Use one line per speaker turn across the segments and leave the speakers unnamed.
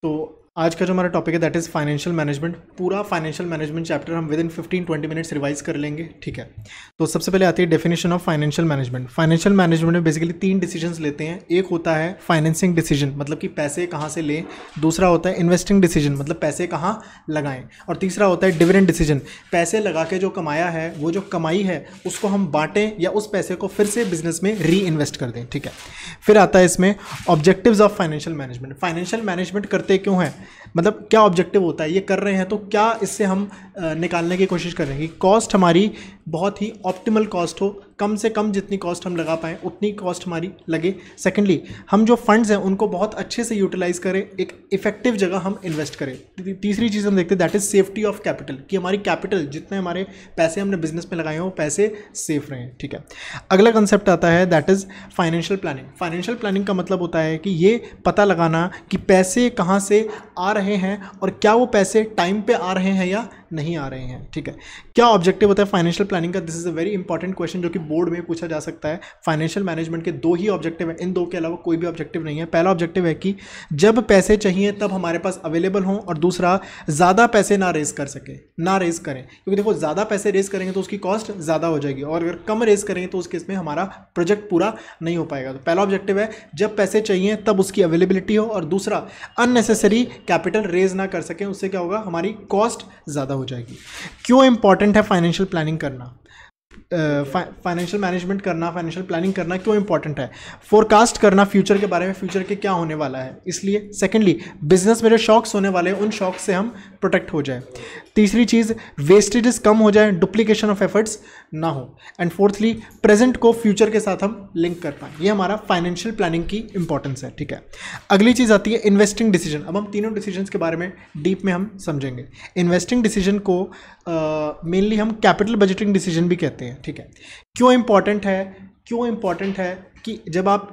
तो आज का जो हमारा टॉपिक है दैट इज़ फाइनेंशियल मैनेजमेंट। पूरा फाइनेंशियल मैनेजमेंट चैप्टर हम विद इन 15-20 मिनट्स रिवाइज कर लेंगे, ठीक है। तो सबसे पहले आती है definition of financial management. Financial management में बेसिकली 3 डिसीजंस लेते हैं। एक होता है फाइनेंसिंग डिसीजन, मतलब कि पैसे कहाँ से लें। दूसरा होता है इन्वेस्टिंग डिसीजन, मतलब पैसे कहाँ लगाएं। और तीसरा होता है डिविडेंड डिसीजन, पैसे लगा के जो कमाया है वो जो कमाई है उसको हम बांटें या उस पैसे को फिर से बिजनेस में री इन्वेस्ट कर दें, ठीक है। फिर आता है इसमें objectives of financial management. Financial management करते क्यों हैं, मतलब क्या ऑब्जेक्टिव होता है, ये कर रहे हैं तो क्या इससे हम निकालने की कोशिश कर रहे हैं कि कॉस्ट हमारी बहुत ही ऑप्टिमल कॉस्ट हो, कम से कम जितनी कॉस्ट हम लगा पाएँ उतनी कॉस्ट हमारी लगे। सेकेंडली, हम जो फंड्स हैं उनको बहुत अच्छे से यूटिलाइज करें, एक इफेक्टिव जगह हम इन्वेस्ट करें। तीसरी चीज़ हम देखते हैं that is safety of capital, कि हमारी कैपिटल जितने हमारे पैसे हमने बिजनेस में लगाए हैं वो पैसे सेफ रहें, ठीक है। अगला कंसेप्ट आता है that is financial planning. Financial planning का मतलब होता है कि ये पता लगाना कि पैसे कहाँ से आ रहे हैं और क्या वो पैसे टाइम पे आ रहे हैं या नहीं आ रहे हैं, ठीक है। क्या ऑब्जेक्टिव होता है फाइनेंशियल प्लानिंग का, this is a very important question जो कि बोर्ड में पूछा जा सकता है। फाइनेंशियल मैनेजमेंट के 2 ही ऑब्जेक्टिव है, इन 2 के अलावा कोई भी ऑब्जेक्टिव नहीं है। पहला ऑब्जेक्टिव है कि जब पैसे चाहिए तब हमारे पास अवेलेबल हों, और दूसरा ज़्यादा पैसे ना रेज करें, क्योंकि देखो ज़्यादा पैसे रेज करेंगे तो उसकी कॉस्ट ज़्यादा हो जाएगी, और अगर कम रेज करेंगे तो उस केस में हमारा प्रोजेक्ट पूरा नहीं हो पाएगा। तो पहला ऑब्जेक्टिव है जब पैसे चाहिए तब उसकी अवेलेबिलिटी हो, और दूसरा अननेसेसरी कैपिटल रेज ना कर सकें, उससे क्या होगा, हमारी कॉस्ट ज़्यादा हो जाएगी। क्यों इंपॉर्टेंट है फाइनेंशियल प्लानिंग करना, फाइनेंशियल मैनेजमेंट करना, फाइनेंशियल प्लानिंग करना क्यों इंपॉर्टेंट है। फोरकास्ट करना फ्यूचर के बारे में, फ्यूचर के क्या होने वाला है इसलिए। सेकेंडली, बिजनेस में जो शॉक्स होने वाले हैं उन शॉक से हम प्रोटेक्ट हो जाए। तीसरी चीज़, वेस्टेजेस कम हो जाए, डुप्लीकेशन ऑफ एफर्ट्स ना हो। एंड फोर्थली, प्रेजेंट को फ्यूचर के साथ हम लिंक कर पाएँ। ये हमारा फाइनेंशियल प्लानिंग की इंपॉर्टेंस है, ठीक है। अगली चीज़ आती है इन्वेस्टिंग डिसीजन। अब हम तीनों डिसीजंस के बारे में डीप में हम समझेंगे। इन्वेस्टिंग डिसीजन को मेनली हम कैपिटल बजटिंग डिसीजन भी कहते हैं, ठीक है। क्यों इंपॉर्टेंट है कि जब आप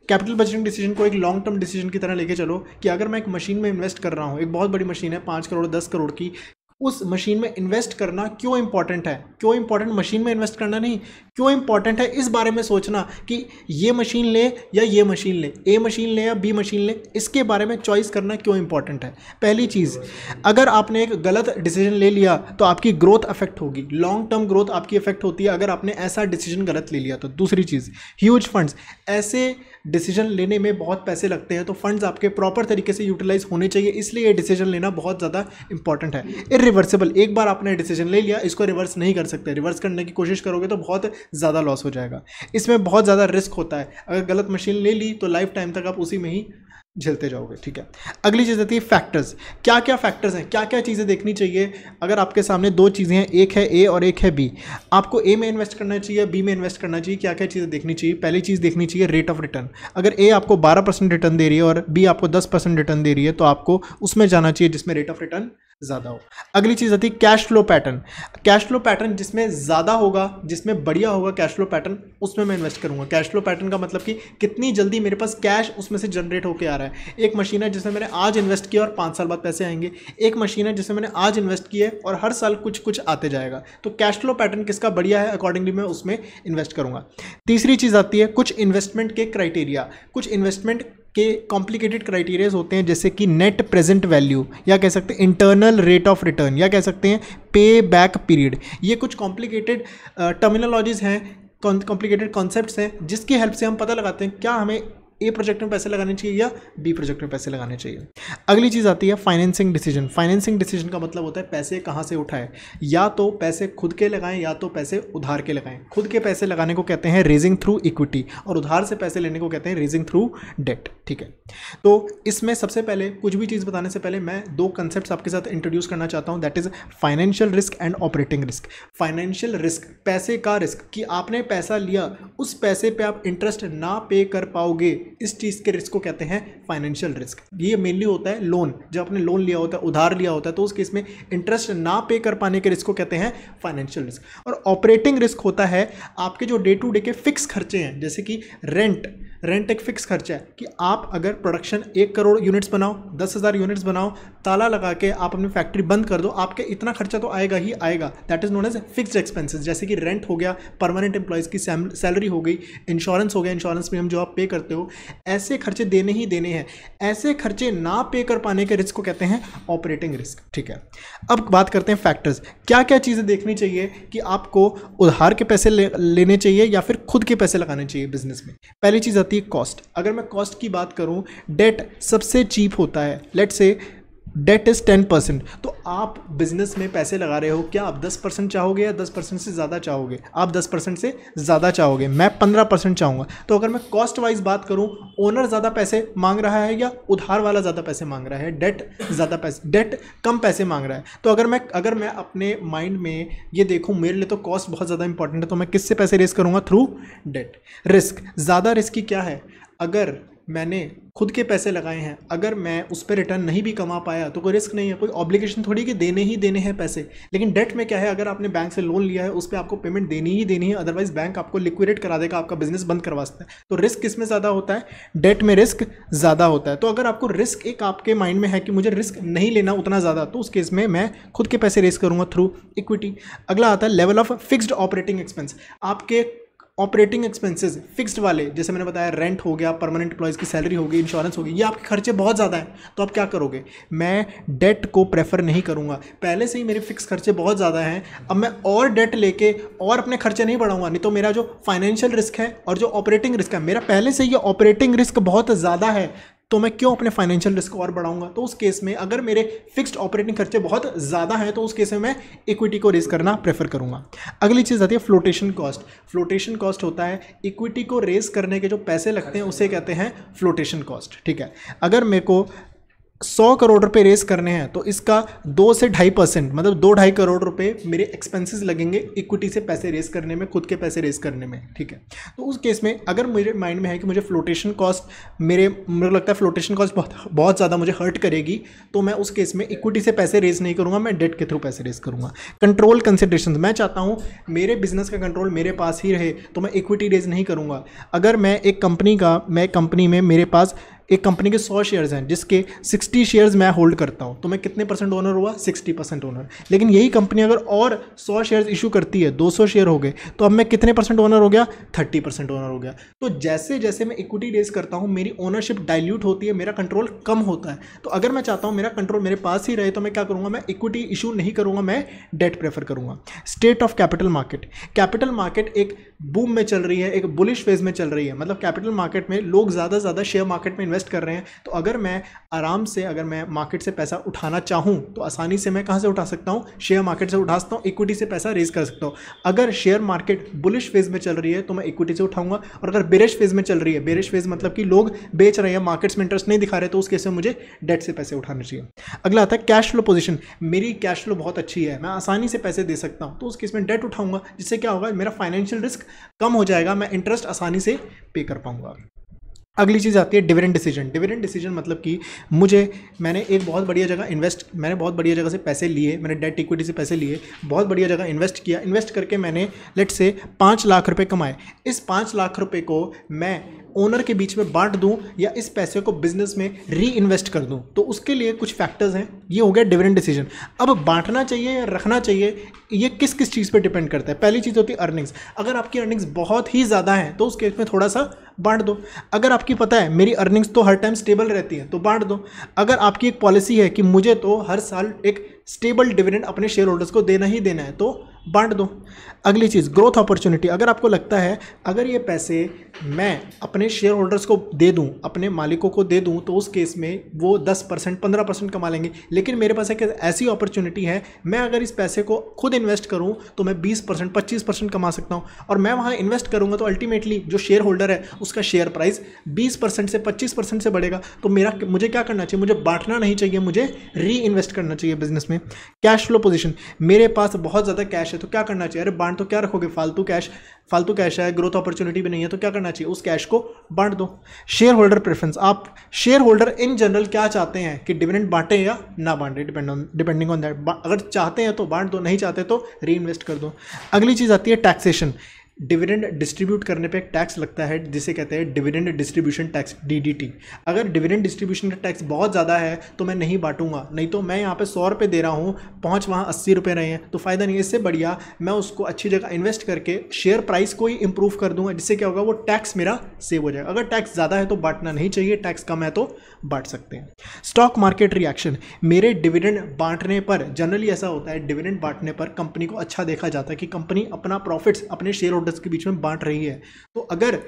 कैपिटल बजटिंग डिसीजन को एक लॉन्ग टर्म डिसीजन की तरह लेके चलो, कि अगर मैं एक मशीन में इन्वेस्ट कर रहा हूँ, एक बहुत बड़ी मशीन है 5 करोड़ 10 करोड़ की, उस मशीन में इन्वेस्ट करना क्यों इंपॉर्टेंट है। क्यों इंपॉर्टेंट मशीन में इन्वेस्ट करना नहीं, क्यों इंपॉर्टेंट है इस बारे में सोचना कि ये मशीन ले या ये मशीन ले, ए मशीन ले या बी मशीन ले, इसके बारे में चॉइस करना क्यों इंपॉर्टेंट है। पहली चीज़, अगर आपने एक गलत डिसीजन ले लिया तो आपकी ग्रोथ अफेक्ट होगी, लॉन्ग टर्म ग्रोथ आपकी अफेक्ट होती है अगर आपने ऐसा डिसीजन गलत ले लिया तो। दूसरी चीज़, ह्यूज फंड्स, ऐसे डिसीजन लेने में बहुत पैसे लगते हैं, तो फंड्स आपके प्रॉपर तरीके से यूटिलाइज होने चाहिए, इसलिए ये डिसीजन लेना बहुत ज़्यादा इंपॉर्टेंट है। इरिवर्सिबल, एक बार आपने डिसीजन ले लिया, इसको रिवर्स नहीं कर सकते, रिवर्स करने की कोशिश करोगे तो बहुत ज़्यादा लॉस हो जाएगा। इसमें बहुत ज़्यादा रिस्क होता है, अगर गलत मशीन ले ली तो लाइफ टाइम तक आप उसी में ही झेलते जाओगे, ठीक है। अगली चीज़ आती है फैक्टर्स। क्या क्या फैक्टर्स हैं, क्या क्या चीज़ें देखनी चाहिए। अगर आपके सामने 2 चीज़ें हैं, एक है ए और एक है बी, आपको ए में इन्वेस्ट करना चाहिए, बी में इन्वेस्ट करना चाहिए, क्या क्या चीज़ें देखनी चाहिए। पहली चीज़ देखनी चाहिए रेट ऑफ रिटर्न। अगर ए आपको 12% रिटर्न दे रही है और बी आपको 10% रिटर्न दे रही है तो आपको उसमें जाना चाहिए जिसमें रेट ऑफ रिटर्न ज़्यादा हो। अगली चीज़ आती है cash flow pattern. Cash flow pattern जिसमें ज़्यादा होगा, जिसमें बढ़िया होगा कैश फ्लो पैटर्न, उसमें मैं इन्वेस्ट करूँगा। कैश फ्लो पैटर्न का मतलब कि कितनी जल्दी मेरे पास कैश उसमें से जनरेट होकर आ रहा है। एक मशीन है जिसमें मैंने आज इन्वेस्ट किया और 5 साल बाद पैसे आएंगे, एक मशीन है जिसमें मैंने आज इन्वेस्ट किया और हर साल कुछ कुछ आते जाएगा। तो कैश फ्लो पैटर्न किसका बढ़िया है, अकॉर्डिंगली मैं उसमें इन्वेस्ट करूँगा। तीसरी चीज़ आती है कुछ इन्वेस्टमेंट के क्राइटेरिया। कुछ इन्वेस्टमेंट के कॉम्प्लिकेटेड क्राइटेरियाज होते हैं, जैसे कि नेट प्रेजेंट वैल्यू, या कह सकते हैं इंटरनल रेट ऑफ रिटर्न, या कह सकते हैं पे बैक पीरियड। ये कुछ कॉम्प्लिकेटेड टर्मिनोलॉजीज हैं, कॉम्प्लिकेटेड कॉन्सेप्ट्स हैं, जिसकी हेल्प से हम पता लगाते हैं क्या हमें ए प्रोजेक्ट में पैसे लगाने चाहिए या बी प्रोजेक्ट में पैसे लगाने चाहिए। अगली चीज़ आती है फाइनेंसिंग डिसीजन। फाइनेंसिंग डिसीजन का मतलब होता है पैसे कहाँ से उठाएं, या तो पैसे खुद के लगाएं या तो पैसे उधार के लगाएं। खुद के पैसे लगाने को कहते हैं रेजिंग थ्रू इक्विटी, और उधार से पैसे लेने को कहते हैं रेजिंग थ्रू डेट, ठीक है। तो इसमें सबसे पहले कुछ भी चीज़ बताने से पहले मैं 2 कंसेप्ट आपके साथ इंट्रोड्यूस करना चाहता हूँ, that is financial risk and operating risk. Financial risk, पैसे का रिस्क, कि आपने पैसा लिया, उस पैसे पे आप इंटरेस्ट ना पे कर पाओगे, इस चीज़ के रिस्क को कहते हैं फाइनेंशियल रिस्क। ये मेनली होता है लोन, जब आपने लोन लिया होता है, उधार लिया होता है, तो उस केस में इंटरेस्ट ना पे कर पाने के रिस्क को कहते हैं फाइनेंशियल रिस्क। और ऑपरेटिंग रिस्क होता है आपके जो डे टू डे के फिक्स खर्चे हैं, जैसे कि रेंट एक फिक्स खर्चा है, कि आप अगर प्रोडक्शन 1 करोड़ यूनिट्स बनाओ, 10,000 यूनिट्स बनाओ, ताला लगा के आप अपनी फैक्ट्री बंद कर दो, आपके इतना खर्चा तो आएगा ही आएगा, that is known as fixed expenses. जैसे कि रेंट हो गया, परमानेंट एम्प्लॉयज़ की सैलरी हो गई, इंश्योरेंस हो गया, इंश्योरेंस प्रीमियम जो आप पे करते हो, ऐसे खर्चे देने ही देने हैं। ऐसे खर्चे ना पे कर पाने के रिस्क को कहते हैं ऑपरेटिंग रिस्क। ठीक है, अब बात करते हैं फैक्टर्स। क्या क्या चीज़ें देखनी चाहिए कि आपको उधार के पैसे लेने चाहिए या फिर खुद के पैसे लगाने चाहिए बिजनेस में। पहली चीज़ आती है कॉस्ट। अगर मैं कॉस्ट की बात करूं, डेट सबसे चीप होता है। लेट्स से डेट इज़ 10%, तो आप बिजनेस में पैसे लगा रहे हो, क्या आप 10% चाहोगे या 10% से ज़्यादा चाहोगे? आप 10% से ज़्यादा चाहोगे, मैं 15% चाहूँगा। तो अगर मैं कॉस्ट वाइज बात करूँ, ओनर ज़्यादा पैसे मांग रहा है या उधार वाला ज़्यादा पैसे मांग रहा है? डेट कम पैसे मांग रहा है। तो अगर मैं अपने माइंड में ये देखूँ, मेरे लिए तो कॉस्ट बहुत ज़्यादा इंपॉर्टेंट है, तो मैं किससे पैसे रेस करूँगा? Through debt. रिस्क, ज़्यादा रिस्की क्या है? अगर मैंने खुद के पैसे लगाए हैं, अगर मैं उस पर रिटर्न नहीं भी कमा पाया तो कोई रिस्क नहीं है, कोई ऑब्लिगेशन थोड़ी कि देने ही देने हैं पैसे। लेकिन डेट में क्या है, अगर आपने बैंक से लोन लिया है उस पर आपको पेमेंट देनी ही देनी है, अदरवाइज बैंक आपको लिक्विडेट करा देगा, आपका बिजनेस बंद करवा सकता है। तो रिस्क किस में ज़्यादा होता है? डेट में रिस्क ज़्यादा होता है। तो अगर आपको रिस्क एक आपके माइंड में है कि मुझे रिस्क नहीं लेना उतना ज़्यादा, तो उस केस में मैं खुद के पैसे रेस करूँगा थ्रू इक्विटी। अगला आता है level of fixed operating expense. आपके ऑपरेटिंग एक्सपेंसेस फिक्स्ड वाले, जैसे मैंने बताया, रेंट हो गया, परमानेंट एम्प्लॉयज़ की सैलरी होगी, इंश्योरेंस होगी, ये आपके खर्चे बहुत ज़्यादा हैं। तो आप क्या करोगे? मैं डेट को प्रेफर नहीं करूँगा। पहले से ही मेरे फिक्स खर्चे बहुत ज़्यादा हैं, अब मैं और डेट लेके और अपने खर्चे नहीं बढ़ाऊंगा। नहीं तो मेरा जो फाइनेंशियल रिस्क है और जो ऑपरेटिंग रिस्क है, मेरा पहले से ये ऑपरेटिंग रिस्क बहुत ज़्यादा है, तो मैं क्यों अपने फाइनेंशियल रिस्क और बढ़ाऊंगा? तो उस केस में अगर मेरे फिक्स्ड ऑपरेटिंग खर्चे बहुत ज़्यादा हैं, तो उस केस में मैं इक्विटी को रेज करना प्रेफर करूंगा। अगली चीज़ आती है फ्लोटेशन कॉस्ट। फ्लोटेशन कॉस्ट होता है इक्विटी को रेज करने के जो पैसे लगते हैं, उसे कहते हैं फ्लोटेशन कॉस्ट। ठीक है, अगर मेरे को 100 करोड़ रुपए रेस करने हैं तो इसका 2 से 2.5%, मतलब 2-2.5 करोड़ रुपए मेरे एक्सपेंसेस लगेंगे इक्विटी से पैसे रेस करने में, खुद के पैसे रेस करने में। ठीक है, तो उस केस में अगर मेरे माइंड में है कि मुझे फ्लोटेशन कॉस्ट, मेरे लगता है फ्लोटेशन कॉस्ट बहुत ज़्यादा मुझे हर्ट करेगी, तो मैं उस केस में इक्विटी से पैसे रेस नहीं करूँगा, मैं डेट के थ्रू पैसे रेस करूँगा। कंट्रोल कंसिडरेशन, मैं चाहता हूँ मेरे बिजनेस का कंट्रोल मेरे पास ही रहे, तो मैं इक्विटी रेज नहीं करूँगा। अगर मैं कंपनी में मेरे पास एक कंपनी के 100 शेयर्स हैं, जिसके 60 शेयर्स मैं होल्ड करता हूं, तो मैं कितने परसेंट ओनर हुआ? 60% ओनर। लेकिन यही कंपनी अगर और 100 शेयर्स इशू करती है, 200 शेयर हो गए, तो अब मैं कितने परसेंट ओनर हो गया? 30% ओनर हो गया। तो जैसे जैसे मैं इक्विटी रेज करता हूं, मेरी ओनरशिप डाइल्यूट होती है, मेरा कंट्रोल कम होता है। तो अगर मैं चाहता हूं मेरा कंट्रोल मेरे पास ही रहे, तो मैं क्या करूंगा? मैं इक्विटी इशू नहीं करूंगा, मैं डेट प्रेफर करूंगा। State of capital market. Capital market एक बूम में चल रही है, एक बुलिश फेज में चल रही है, मतलब कैपिटल मार्केट में लोग ज़्यादा से ज़्यादा शेयर मार्केट में इन्वेस्ट कर रहे हैं। तो अगर मैं आराम से, अगर मैं मार्केट से पैसा उठाना चाहूँ, तो आसानी से मैं कहाँ से उठा सकता हूँ? शेयर मार्केट से उठा सकता हूँ, इक्विटी से पैसा रेज कर सकता हूँ। अगर शेयर मार्केट बुलिश फेज में चल रही है तो मैं इक्विटी से उठाऊंगा, और अगर बेरिश फेज में चल रही है, बेरिश फेज मतलब कि लोग बेच रहे हैं, मार्केट्स में इंटरेस्ट नहीं दिखा रहे, तो उस केस में मुझे डेट से पैसे उठाने चाहिए। अगला आता है कैश फ्लो पोजीशन। मेरी कैश फ्लो बहुत अच्छी है, मैं आसानी से पैसे दे सकता हूँ, तो उस केस में डेट उठाऊंगा, जिससे क्या होगा? मेरा फाइनेंशियल रिस्क कम हो जाएगा, मैं इंटरेस्ट आसानी से पे कर पाऊंगा। अगली चीज़ आती है डिविडेंड डिसीजन। डिविडेंड डिसीजन मतलब कि मैंने बहुत बढ़िया जगह से पैसे लिए, मैंने डेट इक्विटी से पैसे लिए, बहुत बढ़िया जगह इन्वेस्ट किया, इन्वेस्ट करके मैंने लेट्स से 5 लाख रुपए कमाए। इस 5 लाख रुपए को मैं ओनर के बीच में बांट दूं या इस पैसे को बिजनेस में री इन्वेस्ट कर दूं, तो उसके लिए कुछ फैक्टर्स हैं। ये हो गया डिविडेंड डिसीजन। अब बांटना चाहिए या रखना चाहिए, ये किस किस चीज़ पे डिपेंड करता है। पहली चीज़ होती है अर्निंग्स। अगर आपकी अर्निंग्स बहुत ही ज़्यादा हैं तो उस केस में थोड़ा सा बांट दो। अगर आपकी पता है मेरी अर्निंग्स तो हर टाइम स्टेबल रहती है, तो बांट दो। अगर आपकी एक पॉलिसी है कि मुझे तो हर साल एक स्टेबल डिविडेंड अपने शेयर होल्डर्स को देना ही देना है, तो बांट दो। अगली चीज़ ग्रोथ अपॉर्चुनिटी। अगर आपको लगता है अगर ये पैसे मैं अपने शेयर होल्डर्स को दे दूं, अपने मालिकों को दे दूं, तो उस केस में वो 10% 15% कमा लेंगे, लेकिन मेरे पास एक ऐसी अपॉर्चुनिटी है, मैं अगर इस पैसे को खुद इन्वेस्ट करूं तो मैं 20% 25% कमा सकता हूं, और मैं वहां इन्वेस्ट करूंगा तो अल्टीमेटली जो शेयर होल्डर है उसका शेयर प्राइस 20% से 25% से बढ़ेगा। तो मुझे क्या करना चाहिए? मुझे बांटना नहीं चाहिए, मुझे री इन्वेस्ट करना चाहिए बिजनेस में। Cash flow position. मेरे पास बहुत ज़्यादा कैश है, तो क्या करना चाहिए? अरे बांट तो क्या रखोगे? फालतू कैश है, ग्रोथ अपॉर्चुनिटी भी नहीं है, तो क्या करना चाहिए? उस कैश को बांट दो। Share holder preference. आप शेयर होल्डर इन जनरल क्या चाहते हैं कि डिविडेंड बांटे या ना बांटे, डिपेंडिंग ऑन दैट। अगर चाहते हैं तो बांट दो, नहीं चाहते तो री इन्वेस्ट कर दो। अगली चीज़ आती है टैक्सेशन। डिविडेंड डिस्ट्रीब्यूट करने पे एक टैक्स लगता है जिसे कहते हैं डिविडेंड डिस्ट्रीब्यूशन टैक्स, DDT। अगर डिविडेंड डिस्ट्रीब्यूशन का टैक्स बहुत ज़्यादा है तो मैं नहीं बांटूंगा, नहीं तो मैं यहाँ पे 100 रुपये दे रहा हूँ, पहुँच वहाँ 80 रुपये रहे हैं तो फ़ायदा नहीं है। इससे बढ़िया मैं उसको अच्छी जगह इन्वेस्ट करके शेयर प्राइस को ही इंप्रूव कर दूंगा, जिससे क्या होगा, वो टैक्स मेरा सेव हो जाएगा। अगर टैक्स ज़्यादा है तो बांटना नहीं चाहिए, टैक्स कम है तो बांट सकते हैं। स्टॉक मार्केट रिएक्शन, मेरे डिविडेंड बांटने पर जनरली ऐसा होता है, डिविडेंड बांटने पर कंपनी को अच्छा देखा जाता है कि कंपनी अपना प्रॉफिट्स अपने शेयर होल्डर्स के बीच में बांट रही है। तो अगर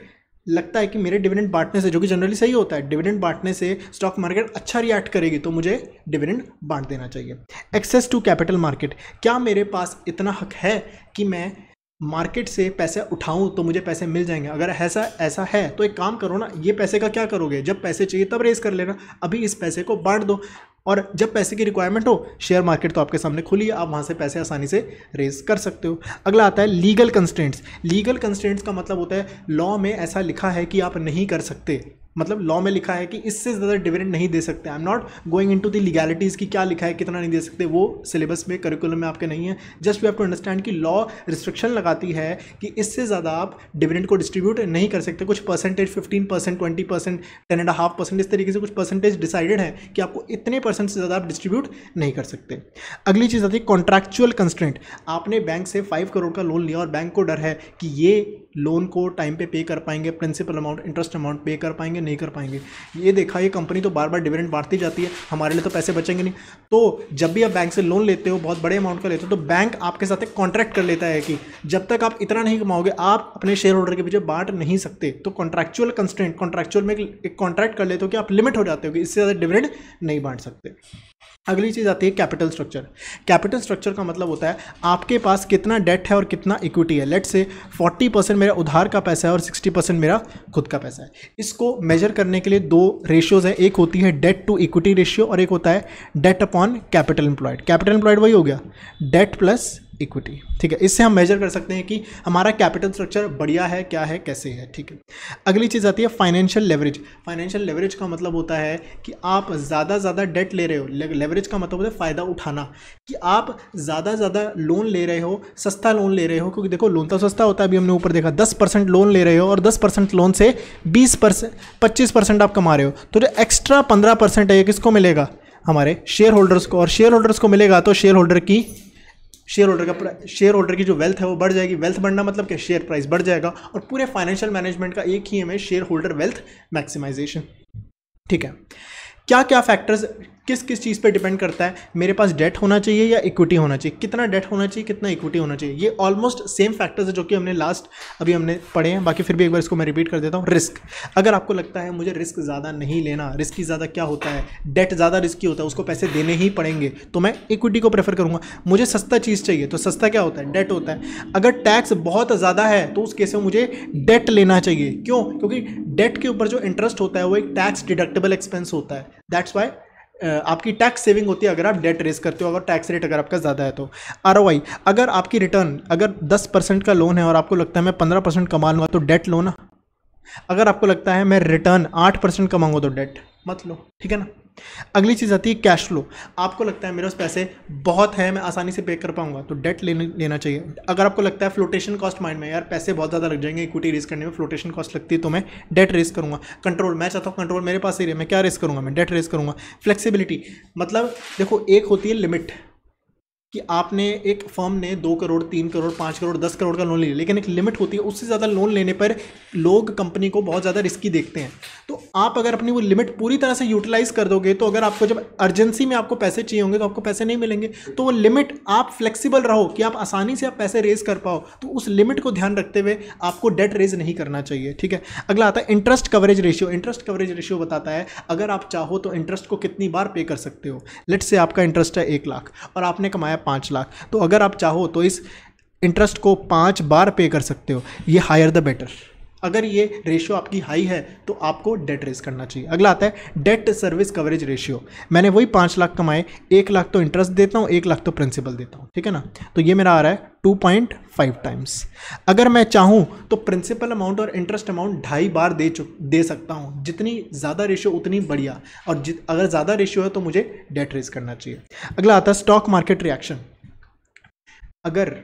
लगता है कि मेरे डिविडेंड बांटने से, जो कि जनरली सही होता है, डिविडेंड बांटने से स्टॉक मार्केट अच्छा रिएक्ट करेगी तो मुझे डिविडेंड बांट देना चाहिए। एक्सेस टू कैपिटल मार्केट, क्या मेरे पास इतना हक है कि मैं मार्केट से पैसे उठाऊं तो मुझे पैसे मिल जाएंगे? अगर ऐसा है तो एक काम करो ना, ये पैसे का क्या करोगे, जब पैसे चाहिए तब रेज कर लेना, अभी इस पैसे को बांट दो और जब पैसे की रिक्वायरमेंट हो, शेयर मार्केट तो आपके सामने खुली है, आप वहाँ से पैसे आसानी से रेज कर सकते हो। अगला आता है लीगल कंस्ट्रेंट्स। लीगल कंस्ट्रेंट्स का मतलब होता है लॉ में ऐसा लिखा है कि आप नहीं कर सकते, मतलब लॉ में लिखा है कि इससे ज़्यादा डिविडेंड नहीं दे सकते। I am not going into the legalities कि क्या लिखा है, कितना नहीं दे सकते, वो सिलेबस में, करिकुलम में आपके नहीं है। Just we have to understand कि लॉ रिस्ट्रिक्शन लगाती है कि इससे ज़्यादा आप डिविडेंड को डिस्ट्रीब्यूट नहीं कर सकते। कुछ परसेंटेज 15%, 20%, 10.5%, इस तरीके से कुछ परसेंटेज डिसाइडेड है कि आपको इतने परसेंट से ज़्यादा आप डिस्ट्रीब्यूट नहीं कर सकते। अगली चीज़ आती है कॉन्ट्रैक्चुअल कंस्ट्रेंट। आपने बैंक से 5 करोड़ का लोन लिया और बैंक को डर है कि ये लोन को टाइम पे कर पाएंगे, प्रिंसिपल अमाउंट, इंटरेस्ट अमाउंट पे कर पाएंगे, नहीं कर पाएंगे। ये देखा, ये कंपनी तो बार बार डिविडेंड बांटती जाती है, हमारे लिए तो पैसे बचेंगे नहीं। तो जब भी आप बैंक से लोन लेते हो, बहुत बड़े अमाउंट का लेते हो, तो बैंक आपके साथ एक कॉन्ट्रैक्ट कर लेता है कि जब तक आप इतना नहीं कमाओगे आप अपने शेयर होल्डर के पीछे बांट नहीं सकते। तो कॉन्ट्रैक्चुअल कंस्ट्रेंट, कॉन्ट्रैक्चुअल में एक कॉन्ट्रैक्ट कर लेते हो कि आप लिमिट हो जाते हो कि इससे ज़्यादा डिविडेंड नहीं बांट सकते। अगली चीज़ आती है कैपिटल स्ट्रक्चर। कैपिटल स्ट्रक्चर का मतलब होता है आपके पास कितना डेट है और कितना इक्विटी है। लेट्स से 40% मेरा उधार का पैसा है और 60% मेरा खुद का पैसा है। इसको मेजर करने के लिए 2 रेशियोज़ है, एक होती है डेट टू इक्विटी रेशियो और एक होता है debt upon capital employed. Capital employed वही हो गया, डेट प्लस इक्विटी, ठीक है। इससे हम मेजर कर सकते हैं कि हमारा कैपिटल स्ट्रक्चर बढ़िया है, क्या है, कैसे है, ठीक है। अगली चीज़ आती है फाइनेंशियल लेवरेज। फाइनेंशियल लेवरेज का मतलब होता है कि आप ज़्यादा डेट ले रहे हो। लेवरेज का मतलब होता है फ़ायदा उठाना, कि आप ज़्यादा लोन ले रहे हो, सस्ता लोन ले रहे हो, क्योंकि देखो लोन तो सस्ता होता है, अभी हमने ऊपर देखा 10% लोन ले रहे हो और 10% लोन से 25% आप कमा रहे हो, तो जो एक्स्ट्रा 15% है ये किसको मिलेगा? हमारे शेयर होल्डर्स को। और शेयर होल्डर्स को मिलेगा तो शेयर होल्डर की जो वेल्थ है वो बढ़ जाएगी। वेल्थ बढ़ना मतलब क्या? शेयर प्राइस बढ़ जाएगा। और पूरे फाइनेंशियल मैनेजमेंट का एक ही एम है, शेयर होल्डर वेल्थ मैक्सिमाइजेशन, ठीक है। क्या क्या फैक्टर्स किस किस चीज़ पे डिपेंड करता है? मेरे पास डेट होना चाहिए या इक्विटी होना चाहिए, कितना डेट होना चाहिए, कितना इक्विटी होना चाहिए। ये ऑलमोस्ट सेम फैक्टर्स है जो कि हमने अभी हमने पढ़े हैं, बाकी फिर भी एक बार इसको मैं रिपीट कर देता हूँ। रिस्क, अगर आपको लगता है मुझे रिस्क ज़्यादा नहीं लेना, रिस्की ज़्यादा क्या होता है, डेट ज़्यादा रिस्की होता है, उसको पैसे देने ही पड़ेंगे, तो मैं इक्विटी को प्रेफर करूँगा। मुझे सस्ता चीज़ चाहिए तो सस्ता क्या होता है? डेट होता है। अगर टैक्स बहुत ज़्यादा है तो उस केस में मुझे डेट लेना चाहिए। क्यों? क्योंकि डेट के ऊपर जो इंटरेस्ट होता है वो एक टैक्स डिडक्टेबल एक्सपेंस होता है। दैट्स वाई आपकी टैक्स सेविंग होती है अगर आप डेट रेज करते हो, अगर टैक्स रेट अगर आपका ज़्यादा है तो। ROI, अगर आपकी रिटर्न अगर 10% का लोन है और आपको लगता है मैं 15% कमा लूँगा तो डेट लो ना। अगर आपको लगता है मैं रिटर्न 8% कमाऊँगा तो डेट मत लो, ठीक है ना। अगली चीज़ आती है कैश फ्लो। आपको लगता है मेरे पास पैसे बहुत है, मैं आसानी से पे कर पाऊंगा तो डेट लेना चाहिए। अगर आपको लगता है फ्लोटेशन कॉस्ट माइंड में, यार पैसे बहुत ज़्यादा लग जाएंगे इक्विटी रेस करने में, फ्लोटेशन कॉस्ट लगती है तो मैं डेट रेस करूंगा। कंट्रोल, मैं चाहता हूँ कंट्रोल मेरे पास ही रहे, मैं क्या रेस करूंगा? मैं डेट रेस करूंगा। फ्लेक्सिबिलिटी, मतलब देखो एक होती है लिमिट कि आपने एक फर्म ने 2 करोड़, 3 करोड़, 5 करोड़, 10 करोड़ का लोन लिया, लेकिन एक लिमिट होती है, उससे ज़्यादा लोन लेने पर लोग कंपनी को बहुत ज़्यादा रिस्की देखते हैं। तो आप अगर अपनी वो लिमिट पूरी तरह से यूटिलाइज कर दोगे तो अगर आपको जब अर्जेंसी में आपको पैसे चाहिए होंगे तो आपको पैसे नहीं मिलेंगे। तो वो लिमिट, आप फ्लेक्सिबल रहो कि आप आसानी से आप पैसे रेज कर पाओ, तो उस लिमिट को ध्यान रखते हुए आपको डेट रेज नहीं करना चाहिए, ठीक है। अगला आता है interest coverage ratio. Interest coverage ratio बताता है अगर आप चाहो तो इंटरेस्ट को कितनी बार पे कर सकते हो। लेट्स से आपका इंटरेस्ट है 1 लाख और आपने कमाया 5 लाख, तो अगर आप चाहो तो इस इंटरेस्ट को 5 बार पे कर सकते हो। ये हायर द बेटर। अगर ये रेशियो आपकी हाई है तो आपको डेट रेज करना चाहिए। अगला आता है डेट सर्विस कवरेज रेशियो। मैंने वही 5 लाख कमाए, 1 लाख तो इंटरेस्ट देता हूँ, 1 लाख तो प्रिंसिपल देता हूँ, ठीक है ना। तो ये मेरा आ रहा है 2.5 टाइम्स। अगर मैं चाहूँ तो प्रिंसिपल अमाउंट और इंटरेस्ट अमाउंट 2.5 बार दे सकता हूँ। जितनी ज़्यादा रेशियो उतनी बढ़िया, और अगर ज़्यादा रेशियो है तो मुझे डेट रेज करना चाहिए। अगला आता है स्टॉक मार्केट रिएक्शन। अगर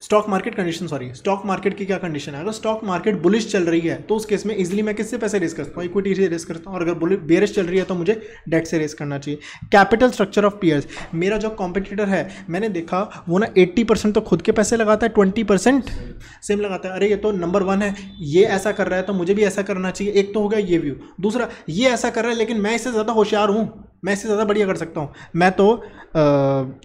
stock market condition, sorry, stock market की क्या कंडीशन है? अगर स्टॉक मार्केट बुलिश चल रही है तो उस केस में इजीली मैं किससे पैसे रेस कर सकता हूँ? इक्विटी से रेस करता हूँ। और अगर बेरिश चल रही है तो मुझे डेट से रेस करना चाहिए। कैपिटल स्ट्रक्चर ऑफ पीयर्स, मेरा जो कॉम्पिटिटर है मैंने देखा वो ना 80% तो खुद के पैसे लगाता है, 20% सेम लगाता है। अरे ये तो नंबर 1 है, ये ऐसा कर रहा है तो मुझे भी ऐसा करना चाहिए। एक तो हो गया ये व्यू। दूसरा, ये ऐसा कर रहा है लेकिन मैं इससे ज़्यादा होशियार हूँ, मैं इससे ज़्यादा बढ़िया कर सकता हूँ।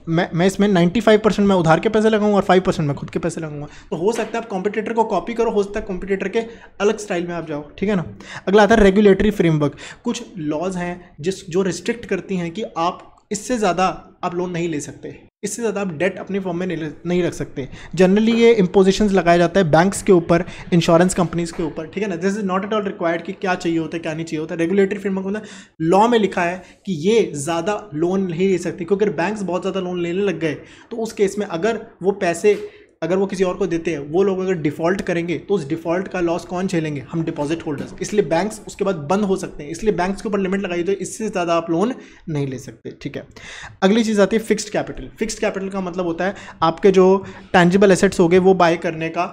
मैं इसमें 95% मैं उधार के पैसे लगाऊंगा और 5% मैं खुद के पैसे लगाऊंगा। तो हो सकता है आप कॉम्पिटिटर को कॉपी करो, हो सकता है कॉम्पिटिटर के अलग स्टाइल में आप जाओ, ठीक है ना। अगला आता है रेगुलेटरी फ्रेमवर्क। कुछ लॉज हैं जो रिस्ट्रिक्ट करती हैं कि आप इससे ज़्यादा आप लोन नहीं ले सकते, इससे ज़्यादा आप डेट अपने फॉर्म में नहीं रख सकते। जनरली ये इम्पोजिशंस लगाया जाता है बैंक्स के ऊपर, इंश्योरेंस कंपनीज के ऊपर, ठीक है ना। This is not at all required कि क्या चाहिए होता है क्या नहीं चाहिए होता। रेगुलेटरी फ्रेमवर्क मतलब लॉ में लिखा है कि ये ज़्यादा लोन नहीं ले सकती, क्योंकि अगर बैंक्स बहुत ज़्यादा लोन लेने लग गए तो उस केस में अगर वो पैसे अगर वो किसी और को देते हैं, वो लोग अगर डिफ़ॉल्ट करेंगे तो उस डिफ़ॉल्ट का लॉस कौन झेलेंगे? हम डिपॉजिट होल्डर्स। इसलिए बैंक्स उसके बाद बंद हो सकते हैं, इसलिए बैंक्स के ऊपर लिमिट लगाई तो इससे ज़्यादा आप लोन नहीं ले सकते, ठीक है। अगली चीज़ आती है फिक्स्ड कैपिटल। फिक्स्ड कैपिटल का मतलब होता है आपके जो टैंजिबल एसेट्स हो गए वो बाय करने का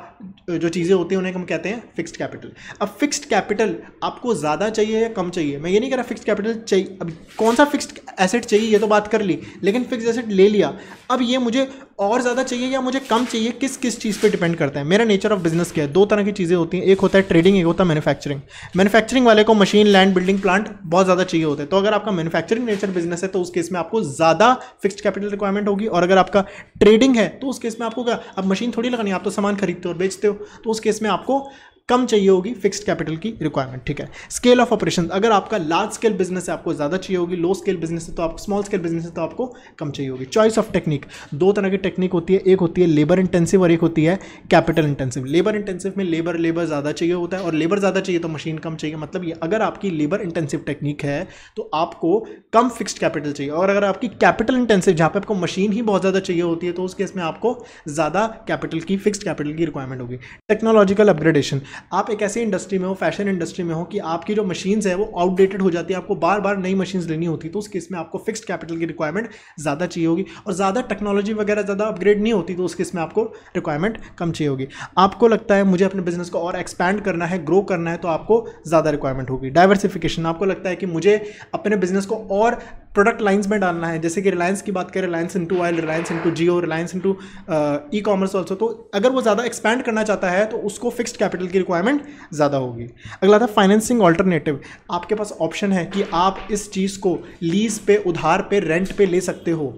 जो चीज़ें होती हैं उन्हें हम कहते हैं फिक्स्ड कैपिटल। अब फिक्स्ड कैपिटल आपको ज़्यादा चाहिए या कम चाहिए? मैं ये नहीं कह रहा फिक्स्ड कैपिटल चाहिए, अब कौन सा फिक्स्ड एसेट चाहिए ये तो बात कर ली, लेकिन फिक्स्ड एसेट ले लिया, अब ये मुझे और ज़्यादा चाहिए या मुझे कम चाहिए, किस किस चीज़ पे डिपेंड करता है। मेरा नेचर ऑफ बिजनेस क्या है? दो तरह की चीज़ें होती हैं, एक होता है ट्रेडिंग, एक होता है मैन्युफैक्चरिंग। मैन्युफैक्चरिंग वाले को मशीन, लैंड, बिल्डिंग, प्लांट बहुत ज़्यादा चाहिए होते हैं। तो अगर आपका मैन्युफैक्चरिंग नेचर बिजनेस है तो उस केस में आपको ज़्यादा फिक्स्ड कैपिटल रिक्वायरमेंट होगी। और अगर आपका ट्रेडिंग है तो उस केस में आपको क्या, अब मशीन थोड़ी लगानी, आप तो सामान खरीदते हो और बेचते हो, तो उस केस में आपको कम चाहिए होगी फिक्स्ड कैपिटल की रिक्वायरमेंट, ठीक है। स्केल ऑफ ऑपरेशन, अगर आपका लार्ज स्केल बिजनेस है आपको ज़्यादा चाहिए होगी, लो स्केल बिजनेस है तो आपको, स्मॉल स्केल बिजनेस है तो आपको कम चाहिए होगी। चॉइस ऑफ टेक्निक, दो तरह की टेक्निक होती है, एक होती है लेबर इंटेंसिव और एक होती है कैपिटल इंटेंसिव। लेबर इंटेंसिव में लेबर ज़्यादा चाहिए होता है और लेबर ज़्यादा चाहिए तो मशीन कम चाहिए। मतलब ये, अगर आपकी लेबर इंटेंसिव टेक्निक है तो आपको कम फिक्स्ड कैपिटल चाहिए, और अगर आपकी कैपिटल इंटेंसिव जहाँ पे आपको मशीन ही बहुत ज़्यादा चाहिए होती है तो उस केस में आपको ज़्यादा कैपिटल की, फिक्स्ड कैपिटल की रिक्वायरमेंट होगी। टेक्नोलॉजिकल अपग्रेडेशन, आप एक ऐसी इंडस्ट्री में हो, फैशन इंडस्ट्री में हो कि आपकी जो मशीन्स है वो आउटडेटेड हो जाती है, आपको बार बार नई मशीन्स लेनी होती है, तो उस केस में आपको फिक्स्ड कैपिटल की रिक्वायरमेंट ज़्यादा चाहिए होगी। और ज़्यादा टेक्नोलॉजी वगैरह ज़्यादा अपग्रेड नहीं होती तो उस केस में आपको रिक्वायरमेंट कम चाहिए होगी। आपको लगता है मुझे अपने बिजनेस को और एक्सपैंड करना है, ग्रो करना है, तो आपको ज़्यादा रिक्वायरमेंट होगी। डाइवर्सिफिकेशन, आपको लगता है कि मुझे अपने बिजनेस को और प्रोडक्ट लाइंस में डालना है, जैसे कि रिलायंस की बात करें, Reliance into oil, Reliance into Jio, Reliance into e commerce also, तो अगर वो ज़्यादा एक्सपैंड करना चाहता है तो उसको फिक्स्ड कैपिटल की रिक्वायरमेंट ज़्यादा होगी। अगला था फाइनेंसिंग ऑल्टरनेटिव, आपके पास ऑप्शन है कि आप इस चीज़ को लीज पे, उधार पे, रेंट पे ले सकते हो।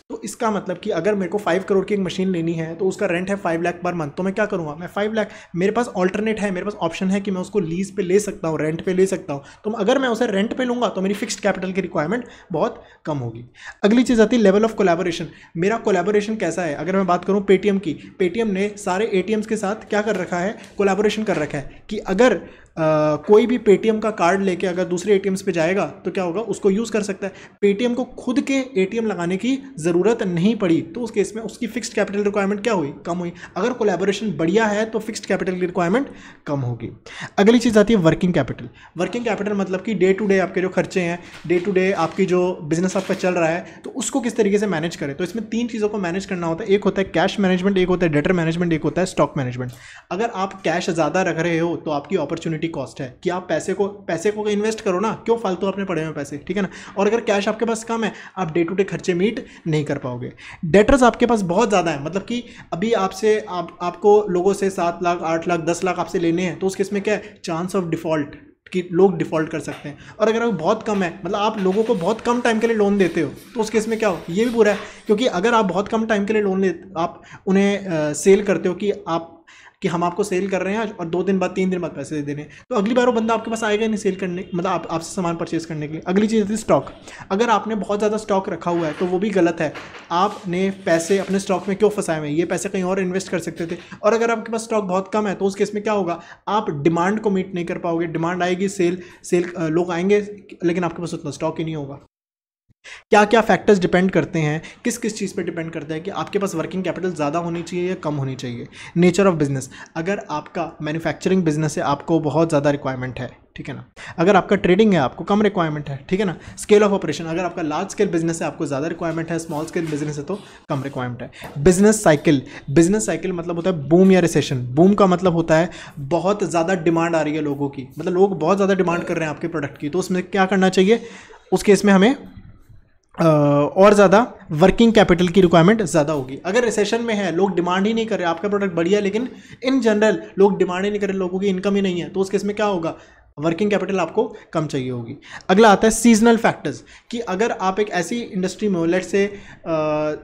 तो इसका मतलब कि अगर मेरे को 5 करोड़ की एक मशीन लेनी है तो उसका रेंट है 5 लाख पर मंथ, तो मैं क्या करूँगा, मैं 5 लाख, मेरे पास ऑल्टरनेट है, मेरे पास ऑप्शन है कि मैं उसको लीज पे ले सकता हूँ, रेंट पे ले सकता हूँ। तो अगर मैं उसे रेंट पे लूँगा तो मेरी फिक्स्ड कैपिटल की रिक्वायरमेंट बहुत कम होगी। अगली चीज़ आती है लेवल ऑफ कोलैबोरेशन। मेरा कोलैबोरेशन कैसा है? अगर मैं बात करूँ पेटीएम की, पेटीएम ने सारे एटीएम्स के साथ क्या कर रखा है, कोलैबोरेशन कर रखा है कि अगर कोई भी पेटीएम का कार्ड लेके अगर दूसरे एटीएम्स पे जाएगा तो क्या होगा, उसको यूज़ कर सकता है। पेटीएम को खुद के एटीएम लगाने की ज़रूरत नहीं पड़ी, तो उस केस में उसकी फिक्स्ड कैपिटल रिक्वायरमेंट क्या हुई, कम हुई। अगर कोलैबोरेशन बढ़िया है तो फिक्स्ड कैपिटल की रिक्वायरमेंट कम होगी। अगली चीज़ आती है वर्किंग कैपिटल। वर्किंग कैपिटल मतलब कि डे टू डे आपके जो खर्चे हैं, डे टू डे आपकी जो बिजनेस आपका चल रहा है, तो उसको किस तरीके से मैनेज करें। तो इसमें 3 चीज़ों को मैनेज करना होता है, एक होता है कैश मैनेजमेंट, एक होता है डेटर मैनेजमेंट, एक होता है स्टॉक मैनेजमेंट। अगर आप कैश ज़्यादा रख रहे हो तो आपकी अपॉर्चुनिटी कॉस्ट है कि आप पैसे को इन्वेस्ट करो ना, क्यों फालतू अपने पड़े हुए पैसे, ठीक है ना। और अगर कैश आपके पास कम है, आप डे टू डे खर्चे मीट नहीं कर पाओगे। डेटर्स आपके पास बहुत ज़्यादा है, मतलब कि अभी आपको लोगों से 7 लाख, 8 लाख, 10 लाख आपसे लेने हैं, तो उस केस में क्या है, चांस ऑफ डिफॉल्ट कि लोग डिफॉल्ट कर सकते हैं। और अगर बहुत कम है, मतलब आप लोगों को बहुत कम टाइम के लिए लोन देते हो, तो उस केस में क्या हो, ये भी बुरा है, क्योंकि अगर आप बहुत कम टाइम के लिए लोन आप उन्हें सेल करते हो कि हम आपको सेल कर रहे हैं और 2 दिन बाद, 3 दिन बाद पैसे दे देने, तो अगली बार वो बंदा आपके पास आएगा नहीं सेल करने, मतलब आपसे सामान परचेज करने के लिए। अगली चीज़ है स्टॉक। अगर आपने बहुत ज़्यादा स्टॉक रखा हुआ है तो वो भी गलत है। आपने पैसे अपने स्टॉक में क्यों फंसाए हुए हैं, ये पैसे कहीं और इन्वेस्ट कर सकते थे। और अगर आपके पास स्टॉक बहुत कम है तो उस केस में क्या होगा, आप डिमांड को मीट नहीं कर पाओगे। डिमांड आएगी, सेल लोग आएंगे, लेकिन आपके पास उतना स्टॉक ही नहीं होगा। क्या क्या फैक्टर्स डिपेंड करते हैं, किस किस चीज़ पे डिपेंड करता है कि आपके पास वर्किंग कैपिटल ज़्यादा होनी चाहिए या कम होनी चाहिए। नेचर ऑफ बिजनेस, अगर आपका मैन्युफैक्चरिंग बिजनेस है, आपको बहुत ज़्यादा रिक्वायरमेंट है, ठीक है ना। अगर आपका ट्रेडिंग है आपको कम रिक्वायरमेंट है, ठीक है ना। स्केल ऑफ ऑपरेशन, अगर आपका लार्ज स्केल बिजनेस है आपको ज़्यादा रिक्वायरमेंट है, स्मॉल स्केल बिजनेस है तो कम रिक्वायरमेंट है। बिजनेस साइकिल मतलब होता है बूम या रिसेशन। बूम का मतलब होता है बहुत ज़्यादा डिमांड आ रही है लोगों की, मतलब लोग बहुत ज़्यादा डिमांड कर रहे हैं आपके प्रोडक्ट की, तो उसमें क्या करना चाहिए, उस केस में हमें और ज़्यादा वर्किंग कैपिटल की रिक्वायरमेंट ज़्यादा होगी। अगर रिसेशन में है, लोग डिमांड ही नहीं कर रहे, आपका प्रोडक्ट बढ़िया है लेकिन इन जनरल लोग डिमांड ही नहीं कर रहे, लोगों की इनकम ही नहीं है, तो उस केस में क्या होगा, वर्किंग कैपिटल आपको कम चाहिए होगी। अगला आता है सीजनल फैक्टर्स, कि अगर आप एक ऐसी इंडस्ट्री में हो, लेट्स से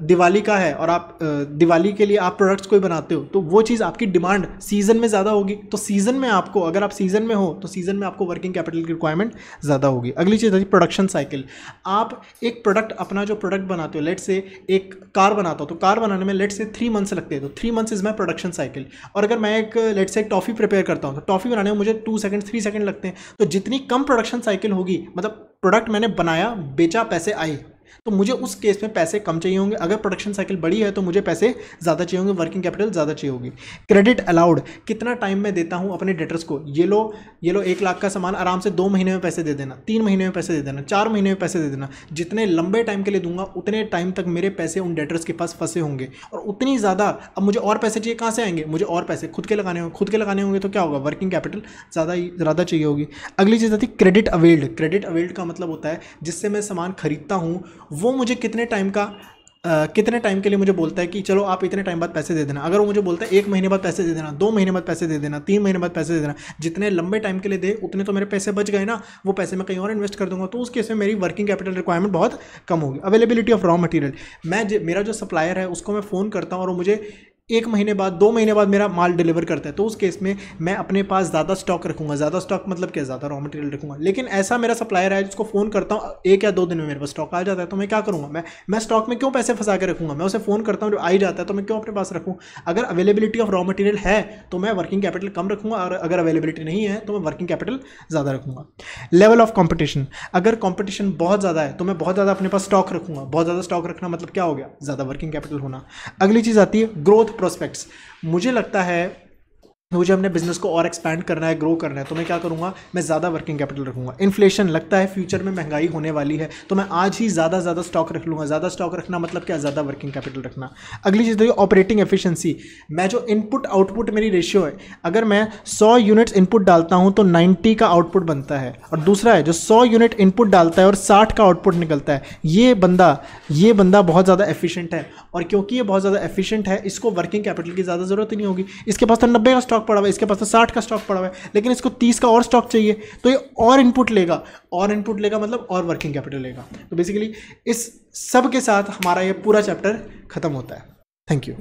दिवाली का है और आप दिवाली के लिए आप प्रोडक्ट्स कोई बनाते हो, तो वो चीज़ आपकी डिमांड सीजन में ज़्यादा होगी, तो सीजन में आपको, अगर आप सीजन में हो तो सीजन में आपको वर्किंग कैपिटल की रिक्वायरमेंट ज़्यादा होगी। अगली चीज़ है प्रोडक्शन साइकिल। आप एक प्रोडक्ट, अपना जो प्रोडक्ट बनाते हो, लेट्स से एक कार बनाता हो, तो कार बनाने में लेट्स से 3 मंथ्स लगते हैं, तो 3 months is my production cycle. और अगर मैं एक लेट्स से एक टॉफ़ी प्रिपेयर करता हूँ, तो टॉफ़ी बनाने में मुझे 2 सेकंड 3 सेकंड लगते हैं, तो जितनी कम प्रोडक्शन साइकिल होगी, मतलब प्रोडक्ट मैंने बनाया, बेचा, पैसे आए, तो मुझे उस केस में पैसे कम चाहिए होंगे। अगर प्रोडक्शन साइकिल बड़ी है तो मुझे पैसे ज़्यादा चाहिए होंगे, वर्किंग कैपिटल ज़्यादा चाहिए होगी। क्रेडिट अलाउड, कितना टाइम मैं देता हूँ अपने डेटर्स को, ये लो 1 लाख का सामान आराम से 2 महीने में पैसे दे देना, 3 महीने में पैसे दे देना, 4 महीने में पैसे दे देना। जितने लंबे टाइम के लिए दूंगा उतने टाइम तक मेरे पैसे उन डेटर्स के पास फंसे होंगे, और उतनी ज़्यादा, अब मुझे और पैसे चाहिए, कहाँ से आएंगे, मुझे और पैसे खुद के लगाने होंगे, खुद के लगाने होंगे तो क्या होगा, वर्किंग कैपिटल ज़्यादा चाहिए होगी। अगली चीज़ आती है क्रेडिट अवेल्ड। क्रेडिट अवेल्ड का मतलब होता है जिससे मैं सामान खरीदता हूँ, वो मुझे कितने टाइम के लिए मुझे बोलता है कि चलो आप इतने टाइम बाद पैसे दे देना। अगर वो मुझे बोलता है 1 महीने बाद पैसे दे देना, 2 महीने बाद पैसे दे देना, 3 महीने बाद पैसे दे देना, जितने लंबे टाइम के लिए दे उतने तो मेरे पैसे बच गए ना, वो पैसे मैं कहीं और इन्वेस्ट कर दूंगा, तो उस केस में मेरी वर्किंग कैपिटल रिक्वायरमेंट बहुत कम होगी। अवेलेबिलिटी ऑफ रॉ मटेरियल, मेरा जो सप्लायर है उसको मैं फ़ोन करता हूँ और मुझे 1 महीने बाद 2 महीने बाद मेरा माल डिलीवर करता है, तो उस केस में मैं अपने पास ज़्यादा स्टॉक रखूंगा। ज़्यादा स्टॉक मतलब क्या, ज़्यादा रॉ मटेरियल रखूंगा। लेकिन ऐसा मेरा सप्लायर है जिसको फ़ोन करता हूँ 1 या 2 दिन में मेरे पास स्टॉक आ जाता है, तो मैं क्या करूँगा, मैं स्टॉक में क्यों पैसे फंसा के रखूँगा, मैं उसे फ़ोन करता हूँ, जो आ ही जाता है, तो मैं क्यों अपने पास रखूँ। अगर अवेलेबिलिटी ऑफ रॉ मटेरियल है तो मैं वर्किंग कैपिटल कम रखूँगा, और अगर अवेलेबिलिटी नहीं है तो मैं वर्किंग कैपिटल ज़्यादा रखूँगा। लेवल ऑफ कॉम्पिटिशन, अगर कॉम्पिटिशन बहुत ज़्यादा है तो मैं बहुत ज़्यादा अपने पास स्टॉक रखूँगा। बहुत ज़्यादा स्टॉक रखना मतलब क्या हो गया, ज़्यादा वर्किंग कैपिटल होना। अगली चीज़ आती है ग्रोथ प्रोस्पेक्ट्स। मुझे लगता है मुझे अपने बिजनेस को और एक्सपैंड करना है, ग्रो करना है, तो मैं क्या करूँगा, मैं ज़्यादा वर्किंग कैपिटल रखूँगा। इन्फ्लेशन, लगता है फ्यूचर में महंगाई होने वाली है, तो मैं आज ही ज़्यादा स्टॉक रख लूँगा। ज़्यादा स्टॉक रखना मतलब क्या, ज़्यादा वर्किंग कैपिटल रखना। अगली चीज़ देखिए ऑपरेटिंग एफिशिएंसी। मैं जो इनपुट आउटपुट मेरी रेशियो है, अगर मैं 100 यूनिट्स इनपुट डालता हूँ तो 90 का आउटपुट बनता है, और दूसरा है जो 100 यूनिट इनपुट डालता है और 60 का आउटपुट निकलता है, ये बंदा बहुत ज़्यादा एफिशिएंट है। और क्योंकि ये बहुत ज़्यादा एफिशिएंट है, इसको वर्किंग कैपिटल की ज़्यादा ज़रूरत ही नहीं होगी। इसके पास तो 90 का स्टॉक पड़ा हुआ है, इसके पास तो 60 का स्टॉक पड़ा हुआ है, लेकिन इसको 30 का और स्टॉक चाहिए, तो ये और इनपुट लेगा मतलब और वर्किंग कैपिटल लेगा। तो बेसिकली इस सब के साथ हमारा ये पूरा चैप्टर खत्म होता है। Thank you.